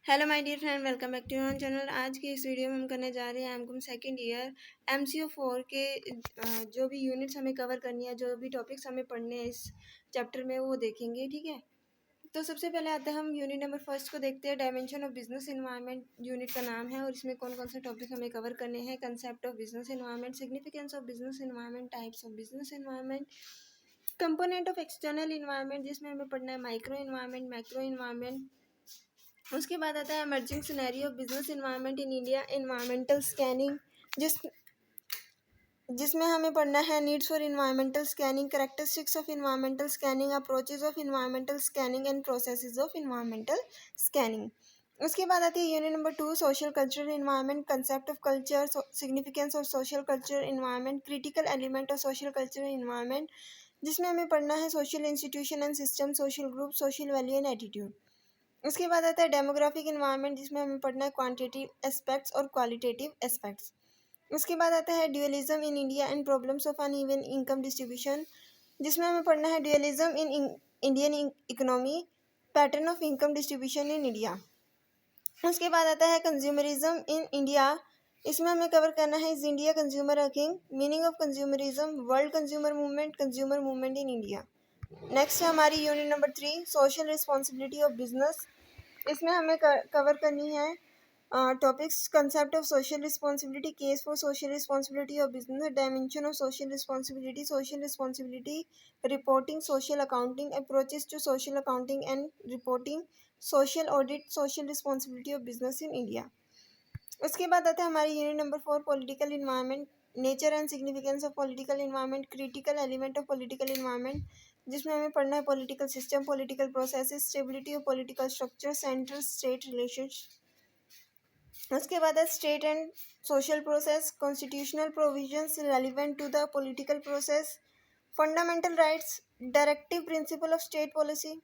Hello my dear friend, welcome back to your channel. आज की इस वीडियो में हम करने जा रहे हैं एमकॉम सेकेंड ईयर MCO 4 के जो भी यूनिट्स हमें कवर करनी है, जो भी टॉपिक्स हमें पढ़ने हैं इस चैप्टर में, वो देखेंगे। ठीक है, तो सबसे पहले आते हैं हम यूनिट नंबर फर्स्ट को देखते हैं। Dimension of business environment unit का नाम है और इसमें कौन कौन से टॉपिक हमें कवर करने हैं। Concept of business environment, significance of business environment, types of business environment, component of external environment जिसमें हमें पढ़ना है माइक्रो इन्वायरमेंट, मैक्रो इन्वायरमेंट। उसके बाद आता है emerging scenario of business environment in India, environmental scanning जिसमें हमें पढ़ना है needs for environmental scanning, characteristics of environmental scanning, approaches of environmental scanning and processes of environmental scanning. उसके बाद आती है unit number 2, social cultural environment, concept of culture, significance of social culture environment, critical element of social culture environment जिसमें हमें पढ़ना है social institution and system, social group, social value and attitude. उसके बाद आता है डेमोग्राफिक इन्वायरमेंट जिसमें हमें पढ़ना है क्वांटिटेटिव एस्पेक्ट्स और क्वालिटेटिव एस्पेक्ट्स। उसके बाद आता है dualism in India and problems of uneven income distribution जिसमें हमें पढ़ना है dualism in Indian economy, pattern of income distribution in India. उसके बाद आता है कंज्यूमरिज्म इन इंडिया, इसमें हमें कवर करना है is India consumer working, meaning of consumerism, world consumer movement in India. Next है हमारी unit number 3, social responsibility of business. इसमें हमें कवर करनी है topics, concept of social responsibility, case for social responsibility of business, dimension of social responsibility reporting, social accounting, approaches to social accounting and reporting, social audit, social responsibility of business in India. उसके बाद आता है हमारी unit number 4, political environment, nature and significance of political environment, critical element of political environment जिसमें हमें पढ़ना है political system, political processes, stability of political structure, central state relations. उसके बाद है state and social process, constitutional provisions relevant to the political process, fundamental rights, directive principle of state policy.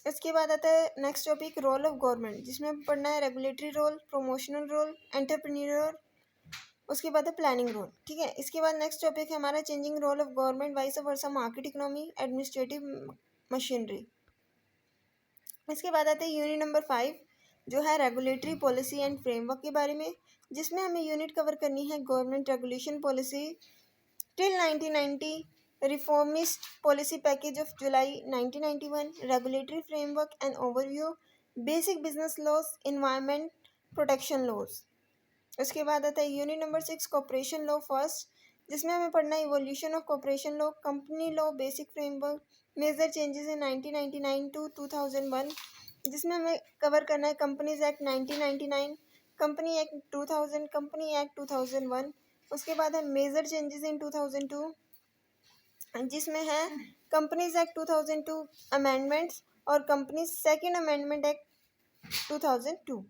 इसके बाद आता है next topic, role of government जिसमें पढ़ना है regulatory role, promotional role, entrepreneur. उसके बाद है प्लानिंग रोल। ठीक है, इसके बाद नेक्स्ट टॉपिक है हमारा changing role of government, vice versa, market economy, administrative machinery. इसके बाद आते हैं यूनिट नंबर 5 जो है रेगुलेटरी पॉलिसी एंड फ्रेमवर्क के बारे में, जिसमें हमें यूनिट कवर करनी है government regulation policy till 1990, reformist policy package of July 1991, regulatory framework and overview, basic business laws, environment protection laws. उसके बाद आता है unit number 6, corporation law first जिसमें हमें पढ़ना है evolution of corporation law, company law, basic framework, major changes in 1999 to 2001 जिसमें हमें कवर करना है companies act 1999, company act 2000, company act 2001। उसके बाद है मेजर चेंजेस इन 2002 जिसमें है कंपनीज एक्ट 2002 अमेंडमेंट्स और companies second amendment act 2002,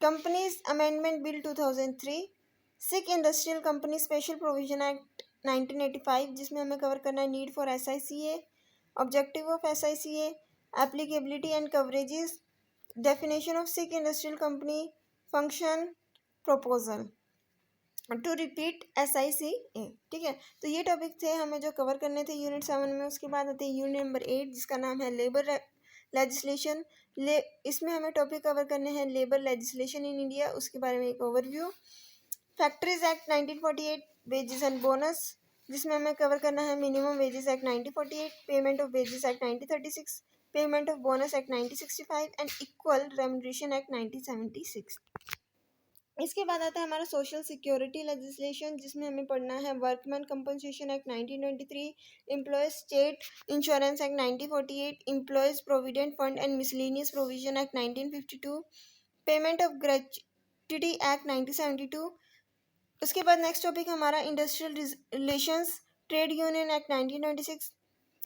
companies amendment bill 2003, sick industrial company special provision act 1985 जिसमें हमें कवर करना है need for SICA, objective of SICA, applicability and coverages, definition of sick industrial company, function, proposal to repeal SICA। ठीक है, तो ये topic थे हमें जो कवर करने थे यूनिट 7 में। उसके बाद आते हैं यूनिट नंबर 8 जिसका नाम है लेबर लेजिस्लेशन। इसमें हमें टॉपिक कवर करने हैं लेबर लेजिस्लेशन इन इंडिया, उसके बारे में एक overview, factories act 1948, wages and bonus जिसमें हमें कवर करना है minimum wages act 1948, payment of wages act 1936, payment of bonus act 1965 and equal remuneration act 1976। इसके बाद आता है हमारा सोशल सिक्योरिटी लेजिस्लेशन जिसमें हमें पढ़ना है workman compensation act 1923, employees state insurance act 1948, employees provident fund and miscellaneous provision act 1952, payment of gratuity act 1972। उसके बाद नेक्स्ट टॉपिक हमारा industrial relations, trade union act 1926,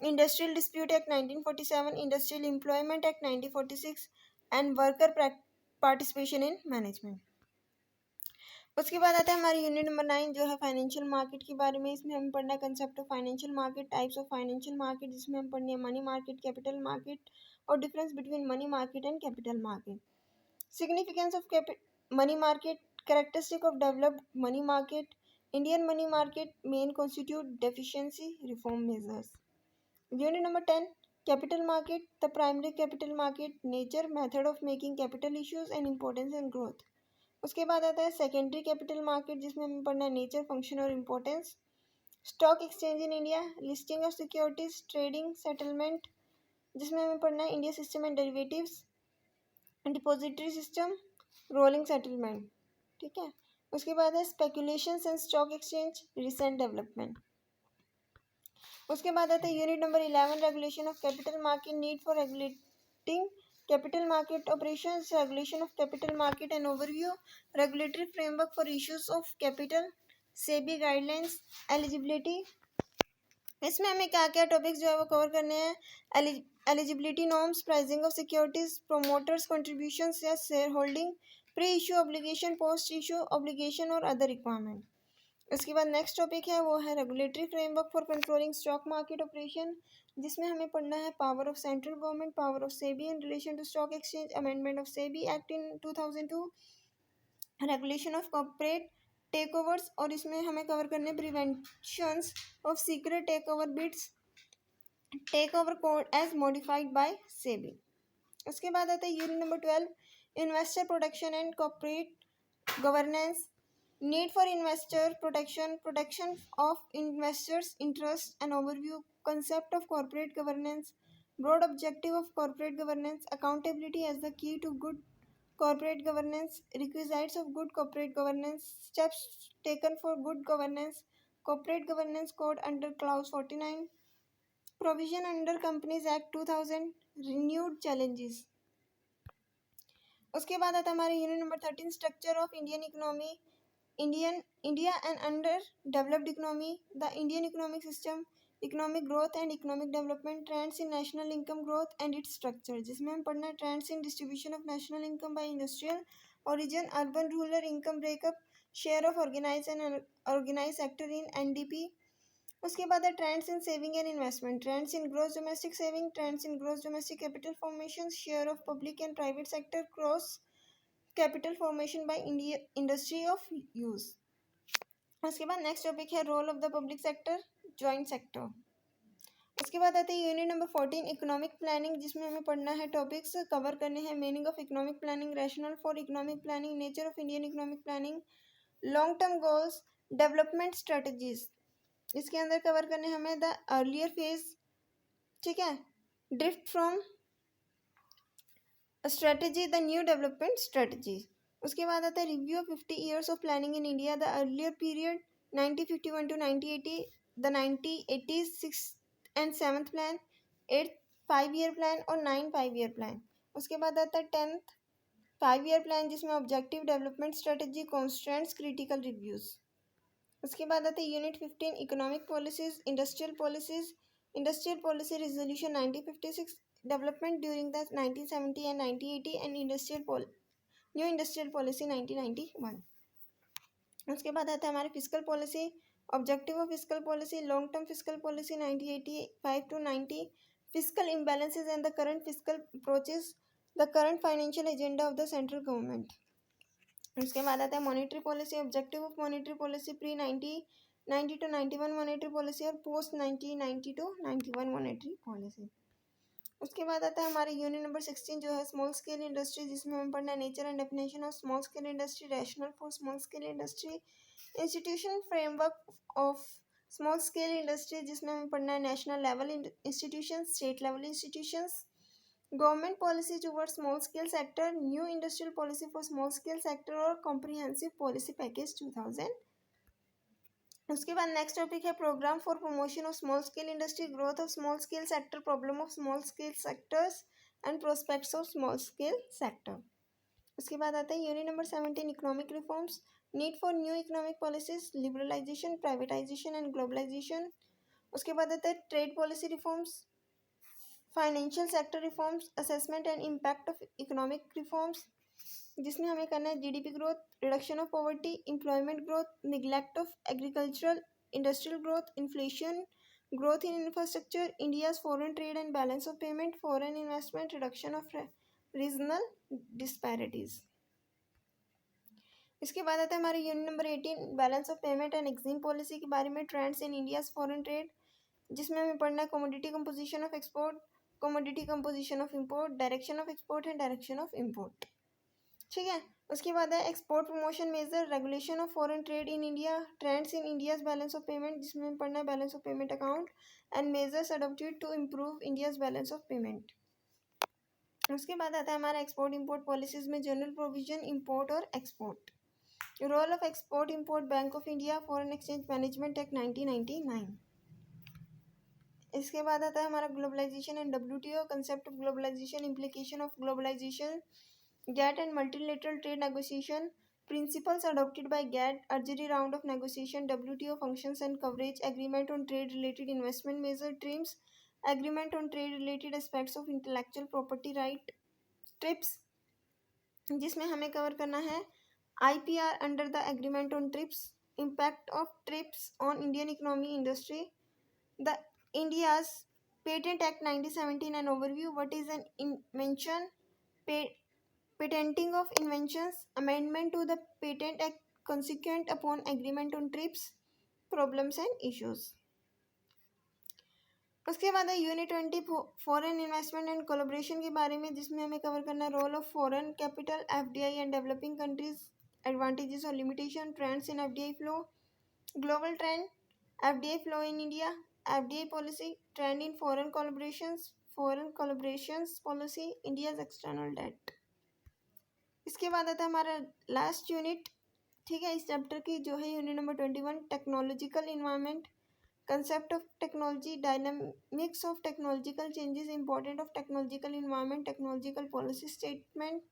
industrial dispute act 1947, industrial employment act 1946 and worker participation in management. उसके बाद आता है हमारी unit number 9 जो है फाइनेंशियल मार्केट के बारे में। इसमें हम पढ़ना है concept of financial market, types of financial market जिसमें हम पढ़नी है मनी मार्केट, कैपिटल मार्केट और difference between money market and capital market, significance of money market, characteristic of developed money market, Indian money market, main constitute deficiency, reform measures. Unit number 10 capital market, the primary capital market, nature, method of making capital issues and importance and growth. उसके बाद आता है secondary capital market, जिसमें हमें पढ़ना है nature, function और importance. Stock exchange in India, listing of securities, trading, settlement, जिसमें हमें पढ़ना है India system and derivatives, depository system, rolling settlement. ठीक है। उसके बाद है speculation and stock exchange, recent development. उसके बाद आता है unit number 11, regulation of capital market, need for regulating capital market operations, regulation of capital market and overview, regulatory framework for issues of capital, SEBI guidelines, eligibility. इसमें हमें क्या क्या topics जो है वो कवर करने हैं। Eligibility norms, pricing of securities, promoters contributions या share holding, pre issue obligation, post issue obligation और अदर रिक्वायरमेंट। उसके बाद नेक्स्ट टॉपिक है वो है regulatory framework for controlling stock market operation, जिसमें हमें पढ़ना है power of central government, power of SEBI in relation to stock exchange, amendment of SEBI act in 2002, regulation of corporate takeovers, और इसमें हमें कवर करने preventions of secret take over bids, take over code as modified by SEBI. उसके बाद आता है unit number 12, investor protection and corporate governance, need for investor protection, protection of investors interest and overview, concept of corporate governance, broad objective of corporate governance, accountability as the key to good corporate governance, requisites of good corporate governance, steps taken for good governance, corporate governance code under clause 49, provision under companies act 2000, renewed challenges। उसके बाद आता है हमारे unit number 13, structure of Indian economy, India and underdeveloped economy, the Indian economic system, economic growth and economic development, trends in national income growth and its structure, जिसमें हम पढ़ना है trends in distribution of national income by industrial origin, urban rural income breakup, share of organise and organise sector in NDP. उसके बाद है trends in saving and investment, trends in gross domestic saving, trends in gross domestic capital formation, share of public and private sector cross capital formation by industry of use. उसके बाद next topic है role of the public sector, joint sector. उसके बाद आते हैं unit number 14, economic planning, जिसमें हमें पढ़ना है टॉपिक्स कवर करने हैं meaning of economic planning, rational for economic planning, nature of Indian economic planning, long term goals, development strategies. इसके अंदर कवर करने हमें द अर्लियर फेज, ठीक है, drift from strategy, the new development strategy. उसके बाद आता है review of 50 years of planning in India, the earlier period 1951 to 1980, the 1980s 6th and 7th plan, 8th 5-year plan और 9 5-year plan. उसके बाद आता है 10th 5-year प्लान, जिसमें objective, development strategy, constraints, critical reviews. उसके बाद आते हैं unit 15, economic policies, industrial policies, industrial policy resolution 1956, development during the 1970 and 1980 and new industrial policy 1991। उसके बाद आता है हमारी fiscal policy, objective of fiscal policy, long term fiscal policy 1985 to 90, fiscal imbalances and the current fiscal approaches, the current financial agenda of the central government. उसके बाद आता है monetary policy, objective of monetary policy, pre 1990 to 91 monetary policy और post 1990 to 91 monetary policy. उसके बाद आता है हमारे यूनिट नंबर 16 जो है स्मॉल स्केल इंडस्ट्री, जिसमें हम पढ़ना है nature and definition of small scale industry, rational for small scale industry, institution framework of small scale industry, जिसमें हमें पढ़ना है national level institution, state level institutions, government policy towards small scale sector, new industrial policy for small scale sector और comprehensive policy package 2000। उसके बाद next topic है programme for promotion of small scale industry, growth of small scale sector, problem of small scale sectors and prospects of small scale sector. उसके बाद आता है unit number 17, economic reforms, need for new economic policies, liberalisation, privatisation and globalisation. उसके बाद आता है trade policy reforms, financial sector reforms, assessment and impact of economic reforms, जिसमें हमें करना है GDP growth, reduction of poverty, employment growth, neglect of agricultural industrial growth, inflation, growth in infrastructure, India's foreign trade and balance of payment, foreign investment, reduction of regional disparities. इसके बाद आता है हमारे unit number 18, balance of payment and EXIM policy के बारे में, trends in India's foreign trade, जिसमें हमें पढ़ना है commodity composition of export, commodity composition of import, direction of export and direction of import. ठीक है, उसके बाद है export promotion measure, regulation of foreign trade in India, trends in India's balance of payment, जिसमें पढ़ना है balance of payment account and measures adopted to improve India's balance of payment. उसके बाद आता है हमारा एक्सपोर्ट इंपोर्ट पॉलिसीज में general provision, import और export, role of export import, bank of India, foreign exchange management act 1999। इसके बाद आता है हमारा globalisation and WTO, concept of globalisation, implication of globalisation, GATT and multilateral trade negotiation, principles adopted by GATT, urgent round of negotiation, WTO functions and coverage, agreement on trade related investment measure, TRIMS, agreement on trade related aspects of intellectual property right, TRIPS, जिसमें हमें cover करना है IPR under the agreement on TRIPS, impact of TRIPS on Indian economy industry, the India's Patent Act 1917 and overview, what is an invention, patenting of inventions, amendment to the Patent Act consequent upon agreement on TRIPS, problems and issues। उसके बाद है unit 20 foreign investment and collaboration के बारे में, जिसमें हमें cover करना है role of foreign capital, FDI and developing countries, advantages और limitation, trends in FDI flow, global trend, FDI flow in India, FDI policy, trend in foreign collaborations policy, India's external debt. इसके बाद आता है हमारा last unit, ठीक है, इस chapter की जो है unit number 21, technological environment, concept of technology, dynamics of technological changes, important of technological environment, technological policy statement,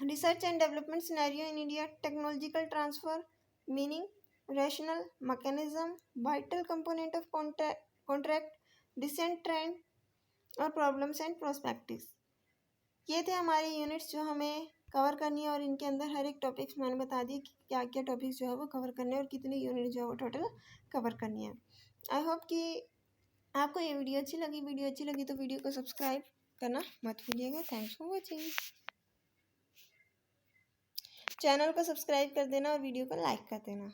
research and development scenario in India, technological transfer, meaning, rational mechanism, vital component of contract, decent trend और problems and prospectives. ये थे हमारे units जो हमें cover करनी है, और इनके अंदर हर एक टॉपिक्स मैंने बता दिए कि क्या क्या टॉपिक्स जो है वो कवर करने हैं और कितनी यूनिट जो है वो टोटल कवर करनी है। आई होप कि आपको ये वीडियो अच्छी लगी तो वीडियो को सब्सक्राइब करना मत भूलिएगा। Thanks for watching. चैनल को सब्सक्राइब कर देना और वीडियो को लाइक कर देना।